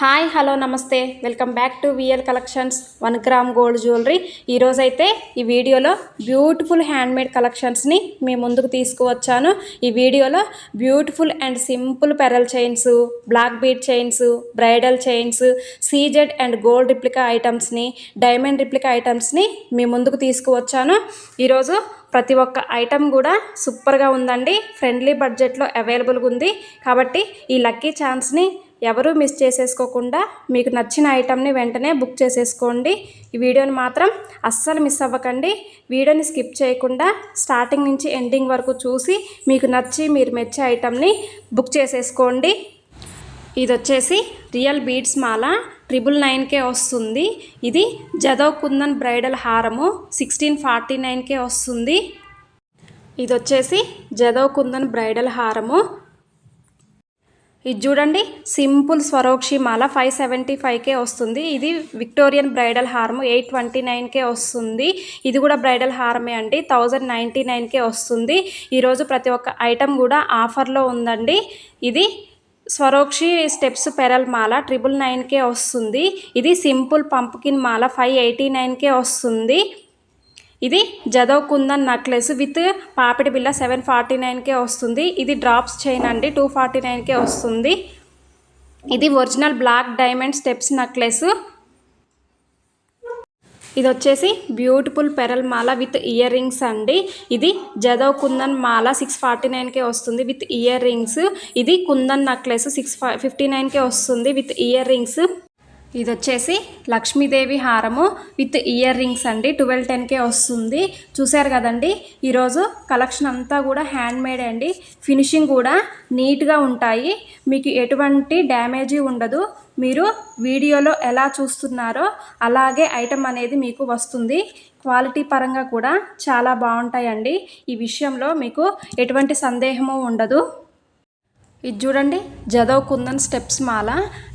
Hi hello నమస్తే welcome back to VL collections 1 gram gold jewellery. ఈరోజైతే ఈ వీడియోలో బ్యూటిఫుల్ హ్యాండ్మేడ్ కలెక్షన్స్ని మీ ముందుకు తీసుకువచ్చాను. ఈ వీడియోలో beautiful and simple pearl chains, black bead chains, bridal chains, CZ and gold replica ఐటమ్స్ని, డైమండ్ రిప్లికా ఐటమ్స్ని మీ ముందుకు తీసుకువచ్చాను. ఈరోజు ప్రతి ఒక్క ఐటమ్ కూడా సూపర్గా ఉందండి. ఫ్రెండ్లీ బడ్జెట్లో అవైలబుల్గా ఉంది. కాబట్టి ఈ లక్కీ ఛాన్స్ని ఎవరూ మిస్ చేసేసుకోకుండా మీకు నచ్చిన ఐటమ్ని వెంటనే బుక్ చేసేసుకోండి. ఈ వీడియోని మాత్రం అస్సలు మిస్ అవ్వకండి. వీడియోని స్కిప్ చేయకుండా స్టార్టింగ్ నుంచి ఎండింగ్ వరకు చూసి మీకు నచ్చి మీరు మెచ్చే ఐటమ్ని బుక్ చేసేసుకోండి. ఇది వచ్చేసి రియల్ బీడ్స్ మాల 999కే వస్తుంది. ఇది జదవ్ కుందన్ బ్రైడల్ హారము 1649కే వస్తుంది. ఇది వచ్చేసి జదవ్ కుందన్ బ్రైడల్ హారము. ఇది చూడండి, సింపుల్ స్వరోక్షి మాల 575కే వస్తుంది. ఇది విక్టోరియన్ బ్రైడల్ హారము 829కే వస్తుంది. ఇది కూడా బ్రైడల్ హారమే అండి, 1099కే వస్తుంది. ఈరోజు ప్రతి ఒక్క ఐటమ్ కూడా ఆఫర్లో ఉందండి. ఇది స్వరోక్షి స్టెప్స్ పెరల్ మాల 999కే వస్తుంది. ఇది సింపుల్ పంప్కిన్ మాల 589కే వస్తుంది. ఇది జదవ్ కుందన్ నెక్లెస్ విత్ పాపిడి బిల్ల 749కే వస్తుంది. ఇది డ్రాప్స్ చైన్ అండి, 249కే వస్తుంది. ఇది original black diamond steps necklace. ఇది వచ్చేసి బ్యూటిఫుల్ పెరల్ మాల విత్ ఇయర్ రింగ్స్ అండి. ఇది జదవ్ కుందన్ మాల 649కే వస్తుంది విత్ ఇయర్ రింగ్స్. ఇది కుందన్ నెక్లెస్ 659కే వస్తుంది విత్ ఇయర్ రింగ్స్. ఇది వచ్చేసి లక్ష్మీదేవి హారము విత్ ఇయర్ రింగ్స్ అండి, 1210కే వస్తుంది. చూసారు కదండి, ఈరోజు కలెక్షన్ అంతా కూడా హ్యాండ్మేడ్ అండి. ఫినిషింగ్ కూడా నీట్గా ఉంటాయి, మీకు ఎటువంటి డ్యామేజీ ఉండదు. మీరు వీడియోలో ఎలా చూస్తున్నారో అలాగే ఐటమ్ అనేది మీకు వస్తుంది. క్వాలిటీ పరంగా కూడా చాలా బాగుంటాయండి. ఈ విషయంలో మీకు ఎటువంటి సందేహము ఉండదు. ఇది చూడండి, జదవ్ కుందన్ స్టెప్స్ మాల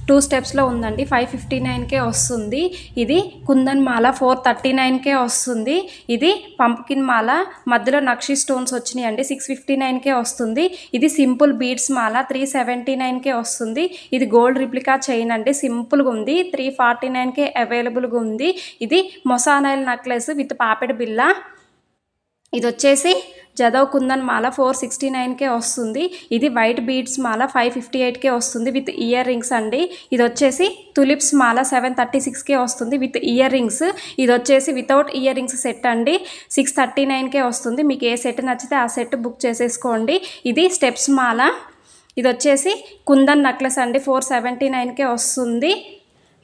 2 స్టెప్స్లో ఉందండి, 559కే వస్తుంది. ఇది కుందన్ మాల 439కే వస్తుంది. ఇది పంప్కిన్ మాల మధ్యలో నక్షి స్టోన్స్ వచ్చినాయి అండి, 659కే వస్తుంది. ఇది సింపుల్ బీడ్స్ మాల 379కే వస్తుంది. ఇది గోల్డ్ రిప్లికా చైన్ అండి, సింపుల్గా ఉంది, 349కే అవైలబుల్గా ఉంది. ఇది మొసానైల్ నెక్లెస్ విత్ పాపెడ్ బిల్ల. ఇది వచ్చేసి జదవ్ కుందన్ మాల 469కే వస్తుంది. ఇది వైట్ బీడ్స్ మాల 558కే వస్తుంది విత్ ఇయర్ రింగ్స్ అండి. ఇది వచ్చేసి తులిప్స్ మాల 736కే వస్తుంది విత్ ఇయర్ రింగ్స్. ఇది వచ్చేసి వితౌట్ ఇయర్ రింగ్స్ సెట్ అండి, 639కే వస్తుంది. మీకు ఏ సెట్ నచ్చితే ఆ సెట్ బుక్ చేసేసుకోండి. ఇది స్టెప్స్ మాల. ఇది వచ్చేసి కుందన్ నెక్లెస్ అండి, 479కే వస్తుంది.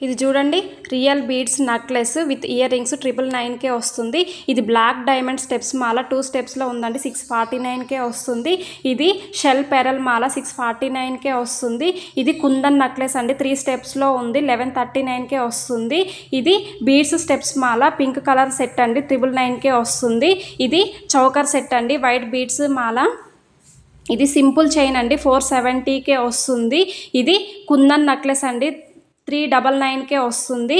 ఇది చూడండి, real beads necklace with earrings 999కే వస్తుంది. ఇది బ్లాక్ డైమండ్ స్టెప్స్ మాల 2 స్టెప్స్లో ఉందండి, 649కే వస్తుంది. ఇది షెల్ పెరల్ మాల 649కే వస్తుంది. ఇది కుందన్ నెక్లెస్ అండి, 3 స్టెప్స్లో ఉంది, 1139కే వస్తుంది. ఇది బీడ్స్ స్టెప్స్ మాల పింక్ కలర్ సెట్ అండి, 999కే వస్తుంది. ఇది చౌకర్ సెట్ అండి, వైట్ బీడ్స్ మాల. ఇది సింపుల్ చైన్ అండి, 470కే వస్తుంది. ఇది కుందన్ నెక్లెస్ అండి, 399కే వస్తుంది.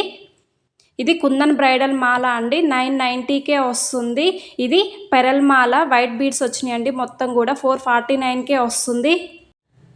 ఇది కుందన్ బ్రైడల్ మాల అండి, 990కే వస్తుంది. ఇది పెరల్ మాల వైట్ బీడ్స్ వచ్చినాయి అండి, మొత్తం కూడా 449కే వస్తుంది.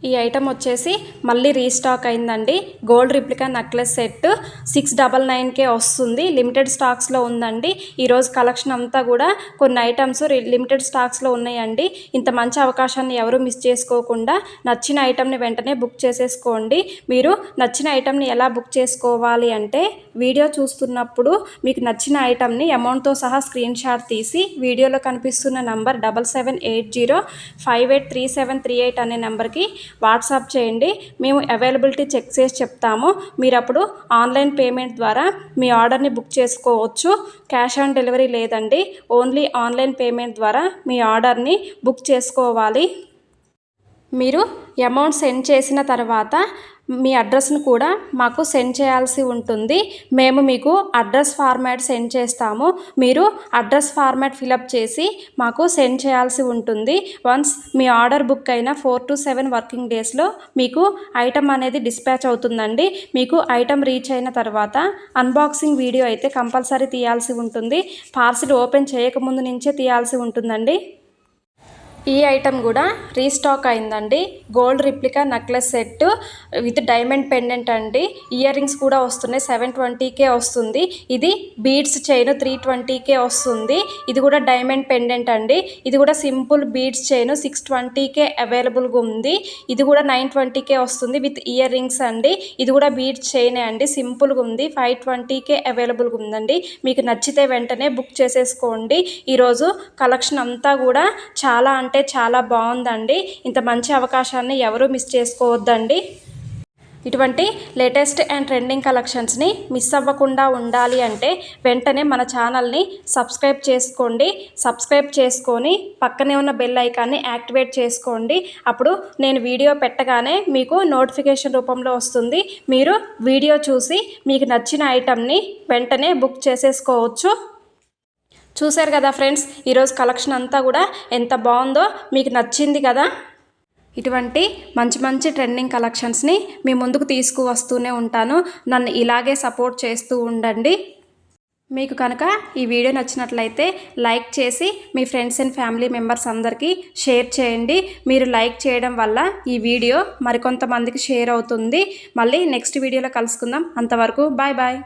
ఈ ఐటమ్ వచ్చేసి మళ్ళీ రీస్టాక్ అయిందండి. గోల్డ్ రిప్లికా నెక్లెస్ సెట్ 699కే వస్తుంది. లిమిటెడ్ స్టాక్స్లో ఉందండి. ఈరోజు కలెక్షన్ అంతా కూడా కొన్ని ఐటమ్స్ లిమిటెడ్ స్టాక్స్లో ఉన్నాయండి. ఇంత మంచి అవకాశాన్ని ఎవరు మిస్ చేసుకోకుండా నచ్చిన ఐటమ్ని వెంటనే బుక్ చేసేసుకోండి. మీరు నచ్చిన ఐటమ్ని ఎలా బుక్ చేసుకోవాలి అంటే, వీడియో చూస్తున్నప్పుడు మీకు నచ్చిన ఐటమ్ని అమౌంట్తో సహా స్క్రీన్ షాట్ తీసి వీడియోలో కనిపిస్తున్న నంబర్ 7780583738 అనే నెంబర్కి వాట్సాప్ చేయండి. మేము అవైలబిలిటీ చెక్ చేసి చెప్తాము. మీరు అప్పుడు ఆన్లైన్ పేమెంట్ ద్వారా మీ ఆర్డర్ని బుక్ చేసుకోవచ్చు. క్యాష్ ఆన్ డెలివరీ లేదండి, ఓన్లీ ఆన్లైన్ పేమెంట్ ద్వారా మీ ఆర్డర్ని బుక్ చేసుకోవాలి. మీరు అమౌంట్ సెండ్ చేసిన తర్వాత మీ అడ్రస్ను కూడా మాకు సెండ్ చేయాల్సి ఉంటుంది. మేము మీకు అడ్రస్ ఫార్మాట్ సెండ్ చేస్తాము. మీరు అడ్రస్ ఫార్మాట్ ఫిలప్ చేసి మాకు సెండ్ చేయాల్సి ఉంటుంది. వన్స్ మీ ఆర్డర్ బుక్ అయిన 4 to 7 వర్కింగ్ డేస్లో మీకు ఐటమ్ అనేది డిస్పాచ్ అవుతుందండి. మీకు ఐటమ్ రీచ్ అయిన తర్వాత అన్బాక్సింగ్ వీడియో అయితే కంపల్సరీ తీయాల్సి ఉంటుంది. పార్సిల్ ఓపెన్ చేయకముందు నుంచే తీయాల్సి ఉంటుందండి. ఈ ఐటమ్ కూడా రీస్టాక్ అయిందండి. Gold replica necklace set with diamond pendant అండి. ఇయర్ రింగ్స్ కూడా వస్తున్నాయి. 720కే వస్తుంది. ఇది బీడ్స్ చైన్ 320కే వస్తుంది. ఇది కూడా డైమండ్ పెండెంట్ అండి. ఇది కూడా సింపుల్ బీడ్స్ చైన్ 620కే అవైలబుల్గా ఉంది. ఇది కూడా 920కే వస్తుంది విత్ ఇయర్ రింగ్స్ అండి. ఇది కూడా బీడ్స్ చైనే అండి. సింపుల్గా ఉంది. 520కే అవైలబుల్గా ఉందండి. మీకు నచ్చితే వెంటనే బుక్ చేసేసుకోండి. ఈరోజు కలెక్షన్ అంతా కూడా చాలా అంటే చాలా బాగుందండి. ఇంత మంచి అవకాశాన్ని ఎవరు మిస్ చేసుకోవద్దండి. ఇటువంటి లేటెస్ట్ అండ్ ట్రెండింగ్ కలెక్షన్స్ని మిస్ అవ్వకుండా ఉండాలి అంటే వెంటనే మన ఛానల్ని సబ్స్క్రైబ్ చేసుకోండి. సబ్స్క్రైబ్ చేసుకొని పక్కనే ఉన్న బెల్ ఐకాన్ని యాక్టివేట్ చేసుకోండి. అప్పుడు నేను వీడియో పెట్టగానే మీకు నోటిఫికేషన్ రూపంలో వస్తుంది. మీరు వీడియో చూసి మీకు నచ్చిన ఐటమ్ని వెంటనే బుక్ చేసేసుకోవచ్చు. చూశారు కదా ఫ్రెండ్స్, ఈరోజు కలెక్షన్ అంతా కూడా ఎంత బాగుందో, మీకు నచ్చింది కదా. ఇటువంటి మంచి మంచి ట్రెండింగ్ కలెక్షన్స్ని మీ ముందుకు తీసుకువస్తూనే ఉంటాను. నన్ను ఇలాగే సపోర్ట్ చేస్తూ ఉండండి. మీకు కనుక ఈ వీడియో నచ్చినట్లయితే లైక్ చేసి మీ ఫ్రెండ్స్ అండ్ ఫ్యామిలీ మెంబర్స్ అందరికీ షేర్ చేయండి. మీరు లైక్ చేయడం వల్ల ఈ వీడియో మరికొంతమందికి షేర్ అవుతుంది. మళ్ళీ నెక్స్ట్ వీడియోలో కలుసుకుందాం. అంతవరకు బాయ్ బాయ్.